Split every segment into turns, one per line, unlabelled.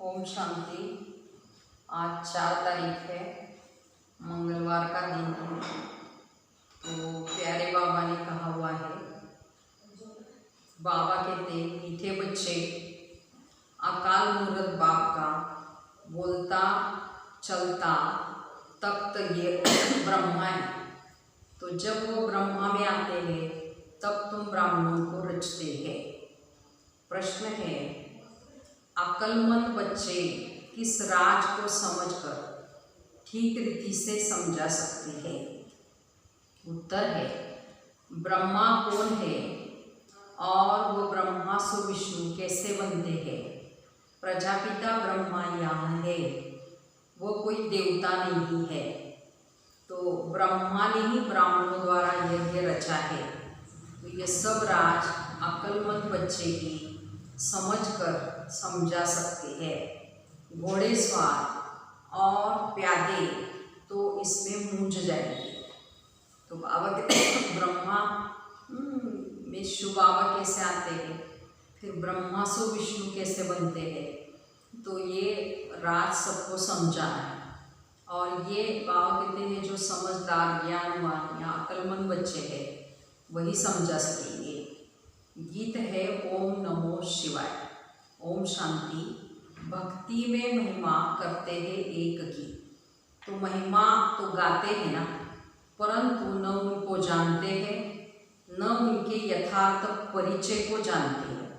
ओम शांति। आज 4 तारीख है, मंगलवार का दिन है। तो प्यारे बाबा ने कहा हुआ है, बाबा कहते मीठे बच्चे, अकाल मूर्त बाप का बोलता चलता तख्त ये ब्रह्मा है। तो जब वो ब्रह्मा में आते हैं तब तुम ब्राह्मणों को रचते हैं। प्रश्न है, अक्लमंद बच्चे किस राज को समझकर ठीक रीति से समझा सकते हैं? उत्तर है, ब्रह्मा कौन है और वो ब्रह्मा सु विष्णु कैसे बनते हैं? प्रजापिता ब्रह्मा यहाँ है, वो कोई देवता नहीं है। तो ब्रह्मा ने ही ब्राह्मणों द्वारा यज्ञ रचा है। तो ये सब राज अक्लमंद बच्चे की समझकर समझा सकते हैं। घोड़े सवार और प्यादे तो इसमें मूंझ जाएंगे। तो बाबा के ब्रह्मा में शिव बाबा कैसे आते हैं, फिर ब्रह्मा सु विष्णु कैसे बनते हैं, तो ये राज सबको समझाना है। और ये बाबा कहते हैं जो समझदार ज्ञानवान या अक्लमंद बच्चे हैं वही समझा सकेंगे। गीत है ओम नमो शिवाय। ओम शांति। भक्ति में महिमा करते हैं एक की। तो महिमा तो गाते हैं ना, परंतु न उनको जानते हैं, न उनके यथार्थ परिचय को जानते हैं।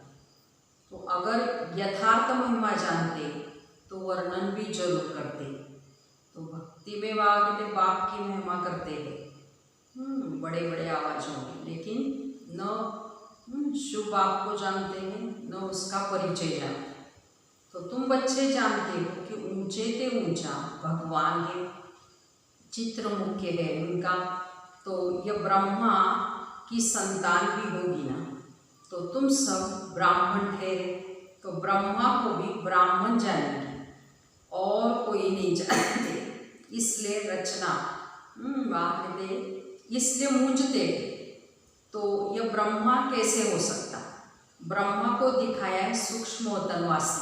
तो अगर यथार्थ महिमा जानते तो वर्णन भी जरूर करते। तो भक्ति में बाप की महिमा करते हैं बड़े बड़े आवाज़ों में, लेकिन न शिव बाप को जानते हैं, न उसका परिचय जानते। तो तुम बच्चे जानते हो कि ऊंचे से ऊंचा भगवान है, चित्र मुख्य है उनका। तो यह ब्रह्मा की संतान भी होगी ना। तो तुम सब ब्राह्मण ठहरे, तो ब्रह्मा को भी ब्राह्मण जानेंगे और कोई नहीं जानते। इसलिए रचना इसलिए मूंझते। तो यह ब्रह्मा कैसे हो सकता? ब्रह्मा को दिखाया है सूक्ष्मवतनवासी।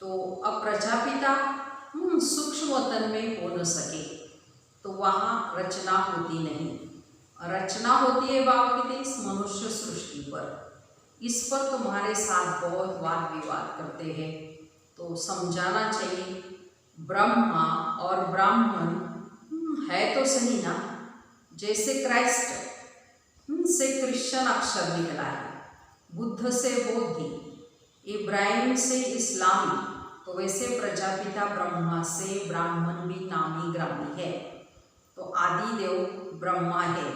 तो अब प्रजापिता सूक्ष्मवतन में हो न सके, तो वहाँ रचना होती नहीं। रचना होती है बाबा कहते इस मनुष्य सृष्टि पर। इस पर तुम्हारे साथ बहुत वाद विवाद करते हैं। तो समझाना चाहिए, ब्रह्मा और ब्राह्मण है तो सही ना। जैसे क्राइस्ट से क्रिश्चियन अक्षर निकला है, बुद्ध से बौद्धी, इब्राहिम से इस्लामी, तो वैसे प्रजापिता ब्रह्मा से ब्राह्मण भी नामी ग्रामी है। तो आदि देव ब्रह्मा है।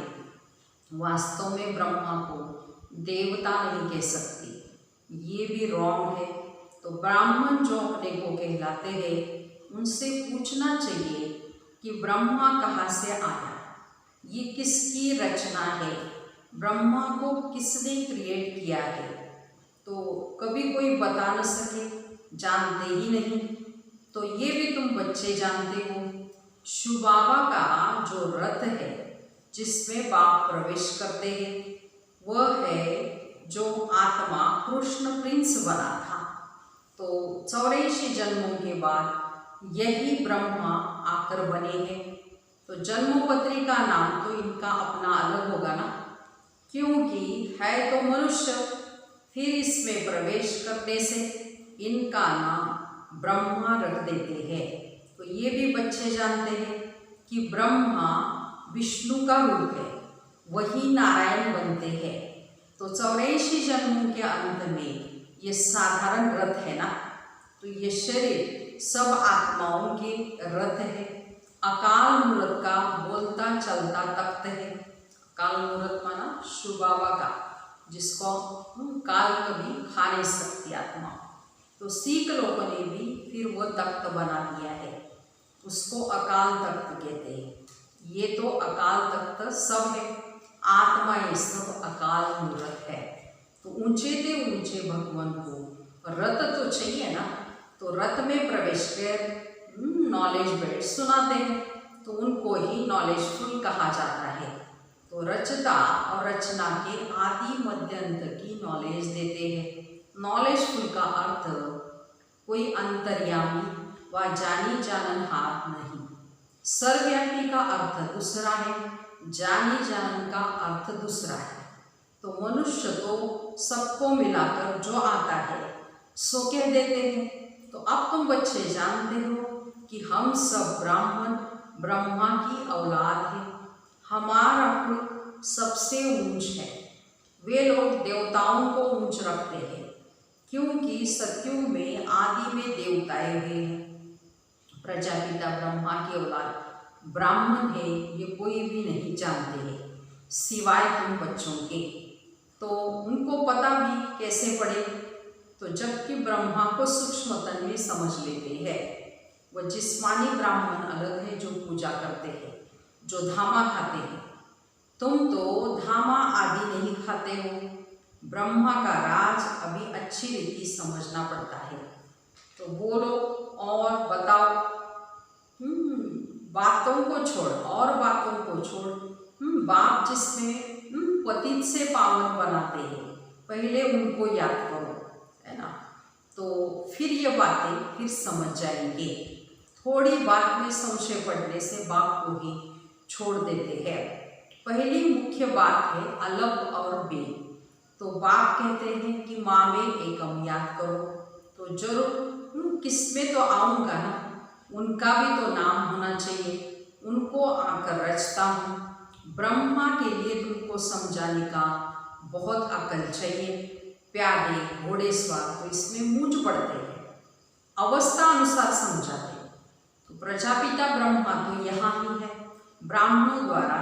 वास्तव में ब्रह्मा को देवता नहीं कह सकती, ये भी रॉन्ग है। तो ब्राह्मण जो अपने को कहलाते हैं उनसे पूछना चाहिए कि ब्रह्मा कहाँ से आया, ये किसकी रचना है, ब्रह्मा को किसने क्रिएट किया है। तो कभी कोई बता न सके, जानते ही नहीं। तो ये भी तुम बच्चे जानते हो, शिव बाबा का जो रथ है जिसमें बाप प्रवेश करते हैं, वह है जो आत्मा कृष्ण प्रिंस बना था। तो 84 जन्मों के बाद यही ब्रह्मा आकर बने हैं। तो जन्मपत्री का नाम तो इनका अपना अलग होगा ना, क्योंकि है तो मनुष्य। फिर इसमें प्रवेश करने से इनका नाम ब्रह्मा रख देते हैं। तो ये भी बच्चे जानते हैं कि ब्रह्मा विष्णु का रूप है, वही नारायण बनते हैं। तो 84 जन्मों के अंत में ये साधारण रथ है ना। तो ये शरीर सब आत्माओं के रथ है। अकाल मूर्त का बोलता चलता तख्त है। काल मूर्त माना शिव बाबा का, जिसको काल कभी खा नहीं सकती आत्मा। तो सिख लोगों ने भी फिर वो तख्त बना दिया है, उसको अकाल तख्त कहते हैं। ये तो अकाल तख्त सब है, आत्मा ये सब अकाल मूर्त है। तो ऊंचे से ऊंचे भगवान को रथ तो चाहिए ना। तो रथ में प्रवेश कर नॉलेज बेड सुनाते हैं, तो उनको ही नॉलेजफुल कहा जाता है। तो रचता और रचना के आदि मध्य अंत की नॉलेज देते हैं। नॉलेजफुल का अर्थ कोई अंतर्यामी व जानी जाननहार नहीं। सर्वव्यापी का अर्थ दूसरा है, जानी जानन का अर्थ दूसरा है। तो मनुष्य तो सबको मिलाकर जो आता है सो कह देते हैं। तो अब तुम बच्चे जानते हो कि हम सब ब्राह्मण ब्रह्मा की औलाद हैं। हमारा कुल सबसे ऊंच है। वे लोग देवताओं को ऊंच रखते हैं क्योंकि सतयुग में आदि में देवताएं हुए हैं। प्रजापिता ब्रह्मा की औलाद ब्राह्मण है ये कोई भी नहीं जानते हैं सिवाय तुम बच्चों के। तो उनको पता भी कैसे पड़े? तो जबकि ब्रह्मा को सूक्ष्म तन में समझ लेते हैं। वह जिस्मानी ब्राह्मण अलग है जो पूजा करते हैं, जो धामा खाते हैं। तुम तो धामा आदि नहीं खाते हो। ब्रह्मा का राज अभी अच्छी रीति समझना पड़ता है। तो बोलो और बताओ। बातों को छोड़ और बातों को छोड़। बाप जिसमें पतित से पावन बनाते हैं, पहले उनको याद करो, है ना। तो फिर ये बातें फिर समझ जाएंगे। थोड़ी बात में संशय पड़ने से बाप को ही छोड़ देते हैं। पहली मुख्य बात है अलग और बे। तो बाप कहते हैं कि माँ में एकम याद करो। तो जरूर किसमें तो आऊँगा ना, उनका भी तो नाम होना चाहिए। उनको आकर रचता हूँ। ब्रह्मा के लिए तुमको समझाने का बहुत अकल चाहिए। प्यादे घोड़े सवार तो इसमें मूंझ पड़ते हैं, अवस्था अनुसार समझाते। तो प्रजापिता ब्रह्मा तो यहाँ ही है। ब्राह्मणों द्वारा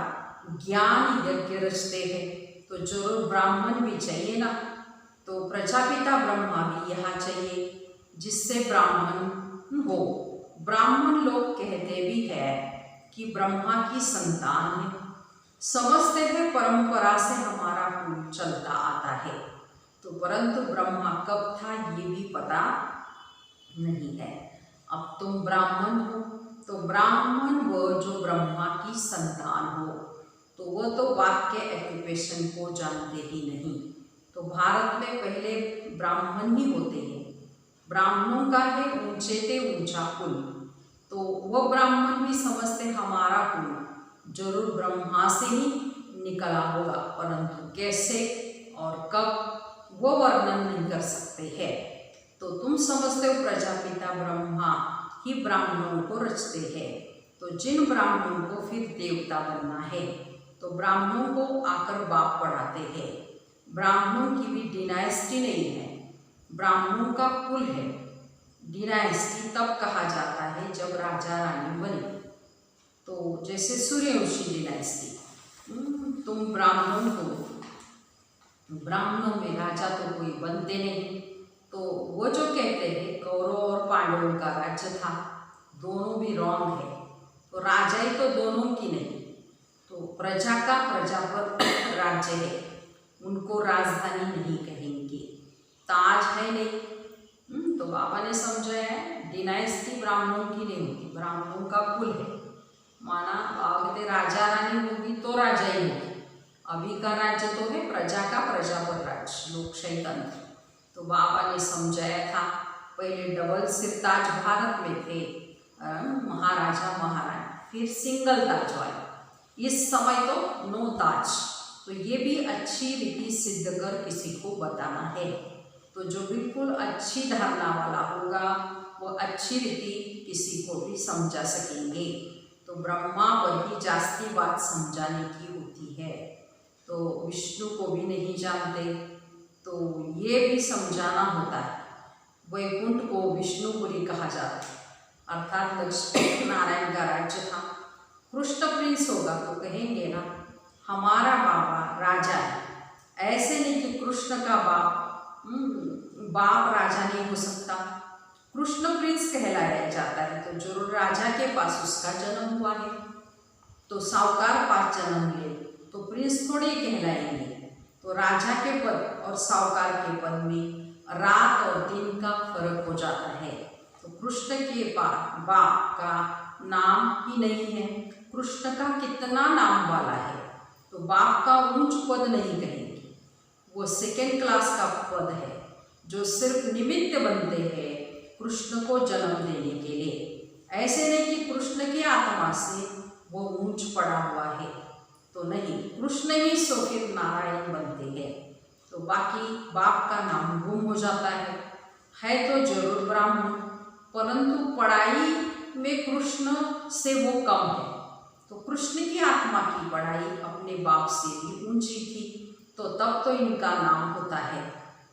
ज्ञान यज्ञ रचते हैं तो जरूर ब्राह्मण भी चाहिए ना। तो प्रजापिता ब्रह्मा भी यहाँ चाहिए जिससे ब्राह्मण हो। ब्राह्मण लोग कहते भी है कि ब्रह्मा की संतान है। समझते हैं परंपरा से हमारा कुल चलता आता है। तो परंतु ब्रह्मा कब था ये भी पता नहीं है। अब तुम ब्राह्मण हो तो ब्राह्मण वो जो ब्रह्मा की संतान हो, तो वह तो बाप के ऑक्यूपेशन को जानते ही नहीं। तो भारत में पहले ब्राह्मण ही होते हैं। ब्राह्मणों का है ऊंचे से ऊंचा कुल। तो वह ब्राह्मण भी समझते हमारा कुल जरूर ब्रह्मा से ही निकला होगा, परंतु कैसे और कब वो वर्णन नहीं कर सकते हैं। तो तुम समझते हो प्रजापिता ब्रह्मा ही ब्राह्मणों को रचते हैं। तो जिन ब्राह्मणों को फिर देवता बनना है तो ब्राह्मणों को आकर बाप पढ़ाते हैं। ब्राह्मणों की भी डिनाइस्टी नहीं है, ब्राह्मणों का कुल है। डिनाइस्टी तब कहा जाता है जब राजा रानी बने। तो जैसे सूर्यवंशी डिनाइस्टी, तुम ब्राह्मणों को, ब्राह्मणों में राजा तो कोई बनते नहीं। तो वो जो कहते हैं कौरव और पांडवों का राज्य था, दोनों भी रॉन्ग है। तो राजा ही तो दोनों की नहीं। तो प्रजा का प्रजा पर राज्य है, उनको राजधानी नहीं कहेंगे। ताज है नहीं। तो बाबा ने समझाया है डिनाइस्टी ब्राह्मणों की नहीं होती, ब्राह्मणों का कुल है। माना कहते राजा रानी होगी तो राजा ही होगी। अभी का राज्य तो है प्रजा का प्रजा पर राज्य, लोकशाही तंत्र। तो बाबा ने समझाया था पहले डबल सिरताज भारत में थे, महाराजा महारानी, फिर सिंगल ताज वाले। इस समय तो नो ताज। तो ये भी अच्छी रीति सिद्ध कर किसी को बताना है। तो जो बिल्कुल अच्छी धारणा वाला होगा वो अच्छी रीति किसी को भी समझा सकेंगे। तो ब्रह्मा पर ही जास्ती बात समझाने की होती है। तो विष्णु को भी नहीं जानते, तो ये भी समझाना होता है। वैकुंठ को विष्णुपुरी कहा जाता है, अर्थात लक्ष्मी नारायण का राज्य था। कृष्ण प्रिंस होगा तो कहेंगे ना हमारा बाबा राजा है। ऐसे नहीं कि कृष्ण का बाप राजा नहीं हो सकता। कृष्ण प्रिंस कहलाया जाता है तो जरूर राजा के पास उसका जन्म हुआ है। तो साहूकार पास जन्म ले तो प्रिंस थोड़ी कहलाएंगे। तो राजा के पद और साहूकार के पद में रात और दिन का फर्क हो जाता है। तो कृष्ण के बाप का नाम ही नहीं है, कृष्ण का कितना नाम वाला है। तो बाप का ऊंच पद नहीं कहेंगे, वो सेकेंड क्लास का पद है जो सिर्फ निमित्त बनते हैं कृष्ण को जन्म देने के लिए। ऐसे नहीं कि कृष्ण की आत्मा से वो ऊंच पड़ा हुआ है, तो नहीं, कृष्ण ही सो फिर नारायण बनते हैं। तो बाकी बाप का नाम गुम हो जाता है तो जरूर ब्राह्मण, परंतु पढ़ाई में कृष्ण से वो कम है। तो कृष्ण की आत्मा की पढ़ाई अपने बाप से भी ऊंची थी, तो तब तो इनका नाम होता है।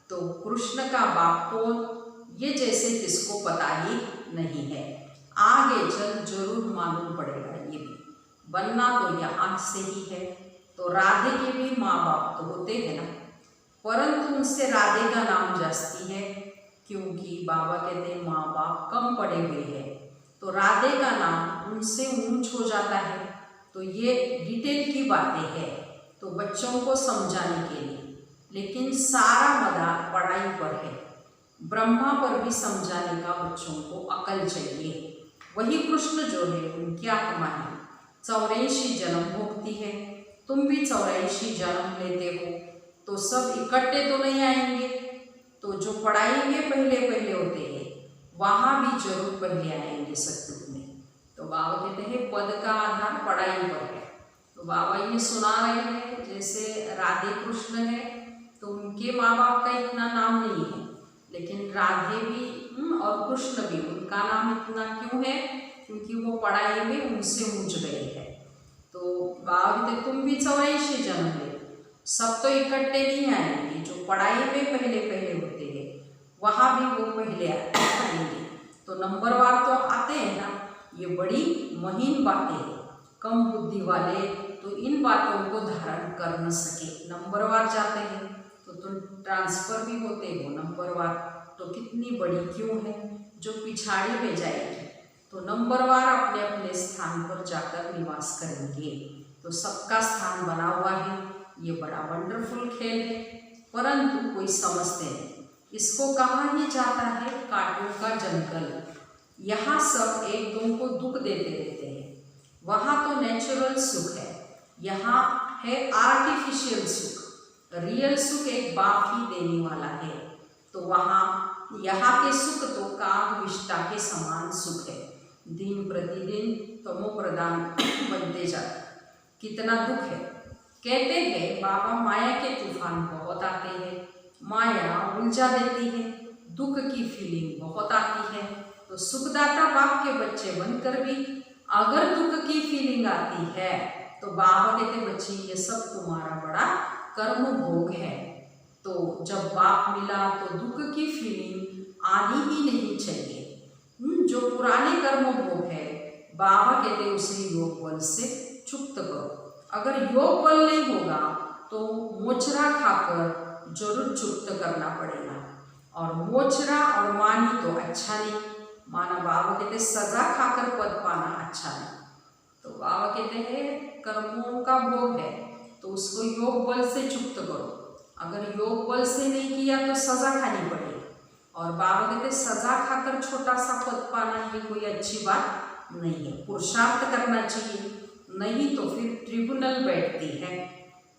तो कृष्ण का बाप कौन, ये जैसे किसको पता ही नहीं है। आगे चल जरूर मालूम पड़ेगा, ये भी बनना तो यहाँ से ही है। तो राधे के भी माँ बाप तो होते हैं ना, परंतु उनसे राधे का नाम जास्ती है, क्योंकि बाबा कहते हैं माँ बाप कम पड़े हुए हैं, तो राधे का नाम उनसे ऊंच हो जाता है। तो ये डिटेल की बातें हैं, तो बच्चों को समझाने के लिए, लेकिन सारा मदार पढ़ाई पर है। ब्रह्मा पर भी समझाने का बच्चों को अकल चाहिए। वही कृष्ण जो है उनकी आत्मा है, 84 जन्म भोगती है। तुम भी 84 जन्म लेते हो, तो सब इकट्ठे तो नहीं आएंगे। तो जो पढ़ाई में पहले पहले होते हैं वहाँ भी जरूर पहले आएंगे सत्युग में। तो बाबा कहते हैं पद का आधार पढ़ाई पर है। तो बाबा ये सुना रहे हैं, जैसे राधे कृष्ण है तो उनके माँ बाप का इतना नाम नहीं है, लेकिन राधे भी और कृष्ण भी, उनका नाम इतना क्यों है, क्योंकि वो पढ़ाई में उनसे ऊंच गए हैं। तो बाबा कहते तुम भी 84 जन्म ले, सब तो इकट्ठे नहीं आएंगे। जो पढ़ाई में पहले पहले होते हैं वहाँ भी वो पहले आएंगे। तो नंबरवार तो आते हैं ना, ये बड़ी महीन बातें हैं। कम बुद्धि वाले तो इन बातों को धारण कर न सके, नंबरवार जाते हैं। तो तुम ट्रांसफर भी होते हो नंबरवार, तो कितनी बड़ी क्यों है जो पिछाड़ी में जाएगी। तो नंबरवार अपने अपने स्थान पर जाकर निवास करेंगे। तो सबका स्थान बना हुआ है, ये बड़ा वंडरफुल खेल है, परंतु कोई समझते नहीं। इसको कहा ही जाता है कांटों का जंगल। यहाँ सब एक दो को दुख देते रहते हैं, वहाँ तो नेचुरल सुख है, यहाँ है आर्टिफिशियल सुख। रियल सुख एक बाप ही देने वाला है। तो वहाँ यहाँ के सुख तो काग विष्टा के समान सुख है, दिन प्रतिदिन तमो प्रदान बनते जाते। कितना दुख है। कहते हैं बाबा माया के तूफान बहुत आते हैं, माया उलझा देती है, दुख की फीलिंग बहुत आती है। तो सुखदाता बाप के बच्चे बनकर भी अगर दुख की फीलिंग आती है तो बाबा कहते बच्चे ये सब तुम्हारा बड़ा कर्म भोग है। तो जब बाप मिला तो दुख की फीलिंग आनी ही नहीं चाहिए। जो पुराने कर्म भोग है बाबा कहते उसे योग बल से चुक्त करो। अगर योग बल नहीं होगा तो मोचरा खाकर जरूर चुक्त करना पड़ेगा, और मोचरा और मानी तो अच्छा नहीं। माना बाबा कहते सजा खाकर पद पाना अच्छा नहीं। तो बाबा कहते हैं कर्मों का भोग है तो उसको योग बल से चुक्त करो। अगर योग बल से नहीं किया तो सजा खानी पड़ेगी, और बाबा कहते सजा खाकर छोटा सा पद पाना ये कोई अच्छी बात नहीं है। पुरुषार्थ करना चाहिए, नहीं तो फिर ट्रिब्यूनल बैठती है।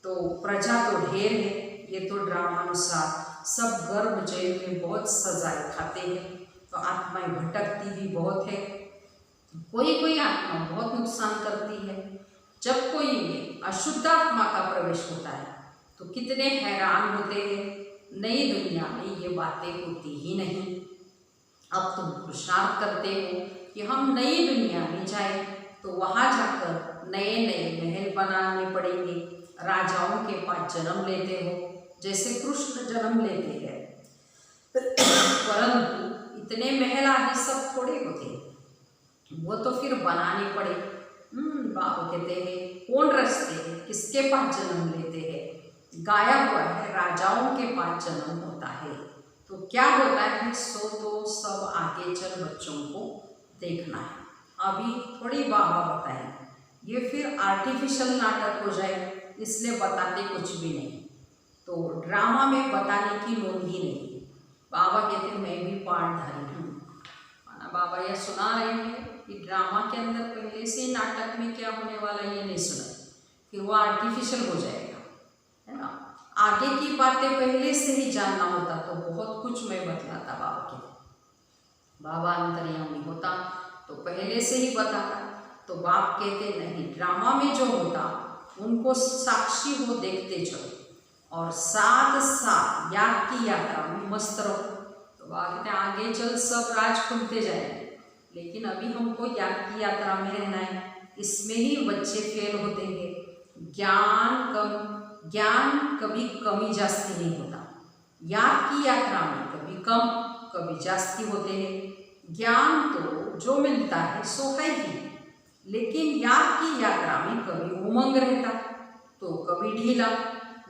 तो प्रजा तो ढेर है, ये तो ड्रामानुसार सब गर्भ जेल में बहुत सजाएं खाते हैं, तो आत्माएं भटकती भी बहुत है। कोई कोई आत्मा बहुत नुकसान करती है। जब कोई अशुद्ध आत्मा का प्रवेश होता है तो कितने हैरान होते हैं। नई दुनिया में ये बातें होती ही नहीं। अब तुम पुरुषार्थ करते हो कि हम नई दुनिया में जाएं, तो वहाँ जाकर नए नए महल बनाने पड़ेंगे। राजाओं के पास जन्म लेते हो, जैसे कृष्ण जन्म लेते हैं, परंतु इतने महल आदि सब थोड़े होते, वो तो फिर बनाने पड़े। बाबा कहते हैं कौन रचते हैं, किसके पास जन्म लेते हैं, गाया हुआ है राजाओं के पास जन्म होता है। तो क्या होता है सो तो सब आगे चल बच्चों को देखना है। अभी थोड़ी बाबा बताएं, ये फिर आर्टिफिशियल नाटक हो जाए, इसलिए बताते कुछ भी नहीं। तो ड्रामा में बताने की नोंद ही नहीं। बाबा कहते मैं भी पाठधारी हूँ। माना बाबा यह सुना रहे हैं कि ड्रामा के अंदर पहले से नाटक में क्या होने वाला है ये नहीं सुना, फिर वो आर्टिफिशियल हो जाएगा, है ना। आगे की बातें पहले से ही जानना होता तो बहुत कुछ मैं बतलाता बाबा के। बाबा अंतर्यामी होता तो पहले से ही बताता। तो बाप कहते नहीं, ड्रामा में जो होता उनको साक्षी हो देखते चलो और साथ साथ याद की यात्रा में मस्त रहो। तो बाबा कहते आगे चल सब राज खुलते जाएंगे, लेकिन अभी हमको याद की यात्रा में रहना है। इसमें ही बच्चे फेल होते हैं। ज्ञान कभी कमी जास्ती नहीं होता। याद की यात्रा में कभी कम कभी जास्ती होते हैं। ज्ञान तो जो मिलता है सो है ही, लेकिन याद की यात्रा में कभी उमंग रहता तो कभी ढीला,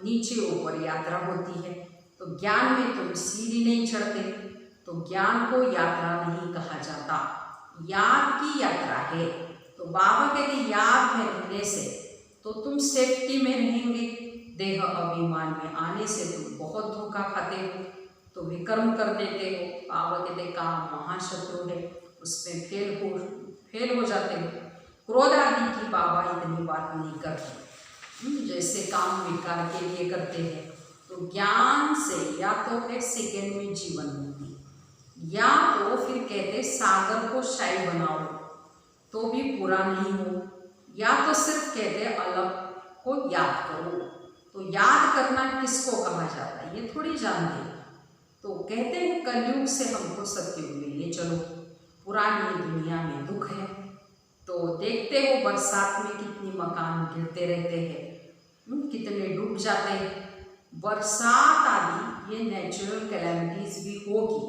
नीचे ऊपर यात्रा होती है। तो ज्ञान में तुम सीढ़ी नहीं चढ़ते, तो ज्ञान को यात्रा नहीं कहा जाता, याद की यात्रा है। तो बाबा कहते याद में रहने से तो तुम सेफ्टी में रहेंगे। देह अभिमान में आने से तुम बहुत धोखा खाते हो, तो विकर्म कर देते हो। बाबा कहते काम महाशत्रु है, उसमें फेल हो जाते हो। क्रोध आदि की बाबा इतनी बात नहीं करते, जैसे काम विकार के लिए करते हैं। तो ज्ञान से या तो है सेकेंड में जीवन मुक्ति, या तो फिर कहते सागर को शाही बनाओ तो भी पूरा नहीं हो, या तो सिर्फ कहते अलग को याद करो। तो याद करना किसको कहा जाता है ये थोड़ी जानते हैं। तो कहते हैं कलयुग से हमको सतयुग में ले चलो, पुरानी दुनिया में दुख है। तो देखते हो बरसात में कितनी मकान गिरते रहते हैं, कितने डूब जाते हैं। बरसात आदि ये नेचुरल कैलेमिटीज भी होगी,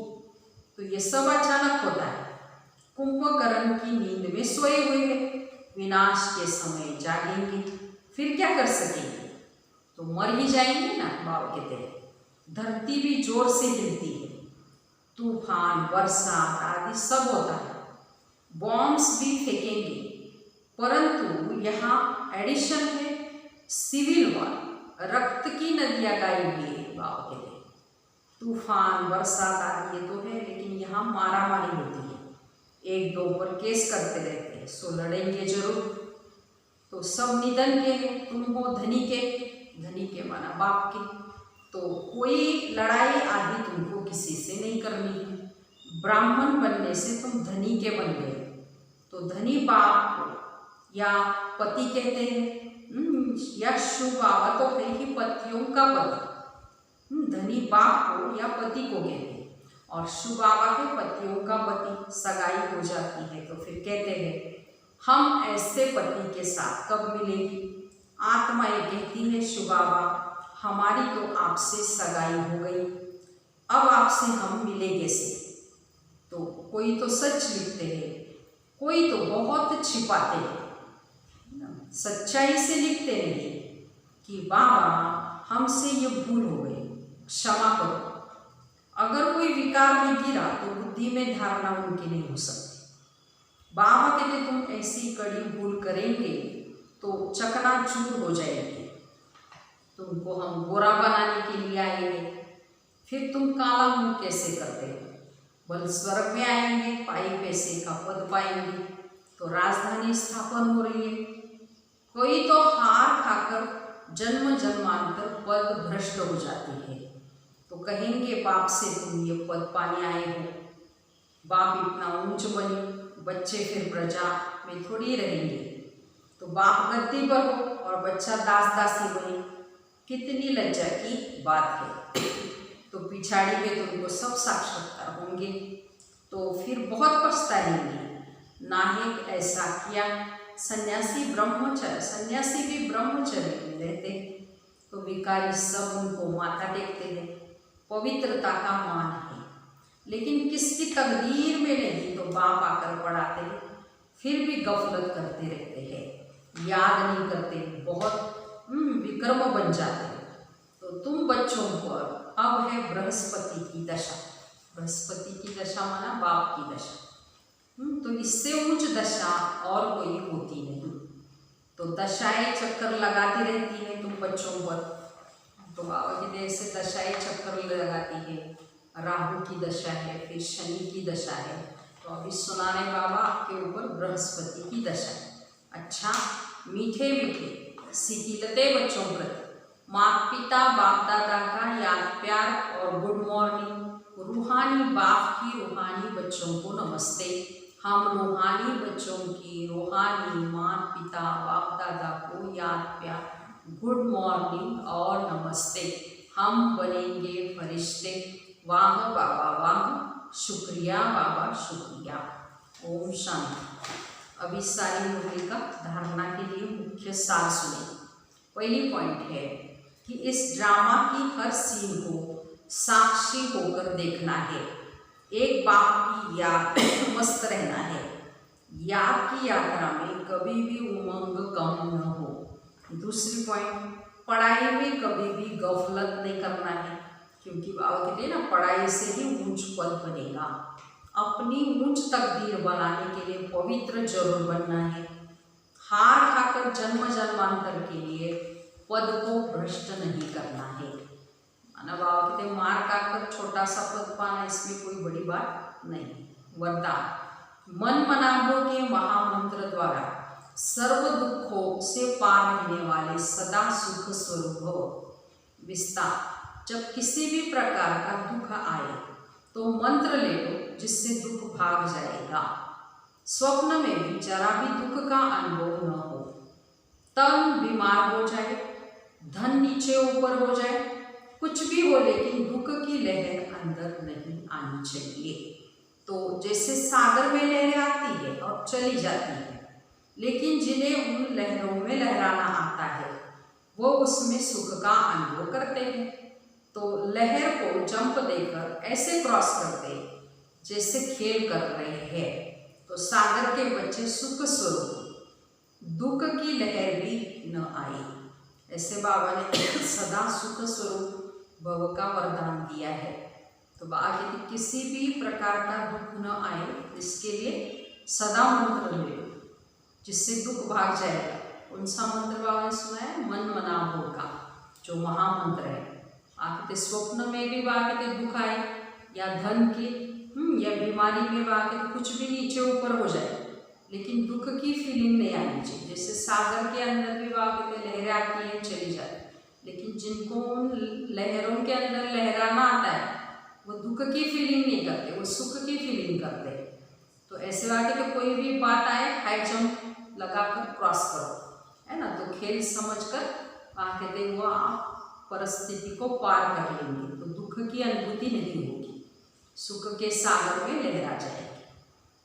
तो ये सब अचानक होता है। कुंभकर्ण की नींद में सोए हुए हैं, विनाश के समय जागेंगे, फिर क्या कर सकेंगे, तो मर ही जाएंगे ना। बाबा कहते हैं धरती भी जोर से हिलती है, तूफान बरसात आदि सब होता है, बॉम्ब्स भी फेंकेंगे, परंतु यहाँ एडिशन है सिविल वॉर, रक्त की नदियाँ गाई हुई है। बाबा कहते हैं तूफान बरसात आदि ये तो है, लेकिन यहाँ मारा मारी होती है, एक दो पर केस करते रहते हैं, सो लड़ेंगे जरूर। तो सब निधन के हैं, तुम हो धनी के माना बाप के, तो कोई लड़ाई आदि तुमको किसी से नहीं करनी है। ब्राह्मण बनने से तुम धनी के बन गए, तो धनी बाप को या पति कहते हैं, या शुभ बाबा तो है ही पतियों का पति, धनी बाप को या पति को कहते हैं, और शुभ बाबा है पतियों का पति। सगाई हो जाती है तो फिर कहते हैं हम ऐसे पति के साथ कब मिलेगी। आत्मा ये कहती है शुभ बाबा हमारी तो आपसे सगाई हो गई, अब आपसे हम मिले कैसे। तो कोई तो सच लिखते हैं, कोई तो बहुत छिपाते हैं, सच्चाई से लिखते नहीं कि बाबा हमसे ये भूल हो गई, क्षमा करो। अगर कोई विकार में गिरा तो बुद्धि में धारणा उनकी नहीं हो सकती। बाबा कहते तुम ऐसी कड़ी भूल करेंगे तो चकनाचूर हो जाएंगे, तुमको हम गोरा बनाने के लिए आएंगे, फिर तुम काला मुंह कैसे करते हो। बल स्वर्ग में आएंगे, पाई पैसे का पद पाएंगे, तो राजधानी स्थापन हो रही है। कोई तो हार खाकर जन्म जन्मांतर पद भ्रष्ट हो जाती है, तो कहेंगे बाप से तुम ये पद पाने आए हो। बाप इतना ऊंच बने, बच्चे फिर प्रजा में थोड़ी रहेंगे, तो बाप गद्दी पर हो और बच्चा दास दासी बने, कितनी लज्जा की बात है। तो पिछाड़ी में तुमको सब साक्षात्कार होंगे, तो फिर बहुत पछताएंगे। नाहिक ऐसा किया। सन्यासी भी ब्रह्मचर्य में रहते, तो विकारी सब उनको माथा टेकते हैं, पवित्रता का मान है। लेकिन किसकी तकदीर में नहीं तो बाप आकर पढ़ाते हैं, फिर भी गफलत करते रहते हैं, याद नहीं करते, बहुत विक्रम बन जाते हैं। तो तुम बच्चों पर अब है बृहस्पति की दशा। बृहस्पति की दशा माना बाप की दशा, तो इससे ऊंच दशा और कोई होती नहीं। तो दशाएं चक्कर लगाती रहती है तुम बच्चों पर। तो बाबा की देह से दशाएं चक्कर लगाती है, राहु की दशा है, फिर शनि की दशा है। तो अभी सुना रहे बाबा आपके ऊपर बृहस्पति की दशा है। अच्छा, मीठे मीठे सीखिलते बच्चों प्रति माता पिता बाप दादा का याद प्यार और गुड मॉर्निंग रूहानी बाप की रूहानी बच्चों को नमस्ते। हम रूहानी बच्चों की रूहानी माता पिता बाप दादा को याद प्यार गुड मॉर्निंग और नमस्ते। हम बनेंगे फरिश्ते। वाह बाबा वाह, शुक्रिया बाबा शुक्रिया। ओम शांति। अभी सारी मुरली का धारणा के लिए मुख्य सार सुने। पहली पॉइंट है कि इस ड्रामा की हर सीन को साक्षी होकर देखना है। एक बाप की याद मस्त रहना है। याद की यात्रा में कभी भी उमंग कम न हो। दूसरी पॉइंट, पढ़ाई में कभी भी गफलत नहीं करना है, क्योंकि बाबा कहते हैं ना, पढ़ाई से ही ऊंच पद बनेगा। अपनी ऊंच तकदीर बनाने के लिए पवित्र जरूर बनना है। हार खाकर जन्म जन्मांतर के लिए पद को भ्रष्ट नहीं करना है। माना बाबा कहते मार खाकर छोटा सा पद पाना इसमें कोई बड़ी बात नहीं। वरदान, मन मनाभों के महामंत्र द्वारा सर्व दुखों से पार रहने वाले सदा सुख स्वरूप भव। विस्तार, जब किसी भी प्रकार का दुख आए तो मंत्र ले लो, जिससे दुख भाग जाएगा। स्वप्न में भी जरा भी दुख का अनुभव न हो। तन बीमार हो जाए, धन नीचे ऊपर हो जाए, कुछ भी हो, लेकिन दुख की लहर अंदर नहीं आनी चाहिए। तो जैसे सागर में लहरें आती है और चली जाती है, लेकिन जिन्हें उन लहरों में लहराना आता है वो उसमें सुख का अनुभव करते हैं। तो लहर को जंप देकर ऐसे क्रॉस करते जैसे खेल कर रहे हैं। तो सागर के बच्चे सुख स्वरूप, दुख की लहर भी न आई। ऐसे बाबा ने सदा सुख स्वरूप भव का वरदान दिया है। तो बाबा कहते किसी भी प्रकार का दुख न आए, इसके लिए सदा मंत्र ले, जिससे दुख भाग जाएगा। कौन सा मंत्र बाबा ने सुना है? मन मनाभो का, जो महामंत्र है। आके स्वप्न में भी बाबा दुख आए या धन की या बीमारी में बाबा कुछ भी नीचे ऊपर हो जाए, लेकिन दुख की फीलिंग नहीं आनी चाहिए। जैसे सागर के अंदर भी बाबा लहरें आती हैं चली जाती, लेकिन जिनको उन लहरों के अंदर लहराना आता है वो दुख की फीलिंग नहीं करते, वो सुख की फीलिंग करते हैं। तो ऐसे वाके तो कोई भी बात आए हाई जंप लगाकर क्रॉस करो, है ना। तो खेल समझकर वहाँ कहते वो आप परिस्थिति को पार कर लेंगे, तो दुख की अनुभूति नहीं होगी, सुख के सागर में लहरा जाएगी।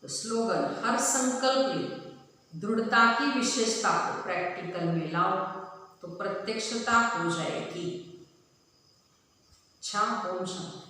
तो स्लोगन, हर संकल्प में दृढ़ता की विशेषता को प्रैक्टिकल में लाओ तो प्रत्यक्षता हो जाएगी। अच्छा, ओम शांति।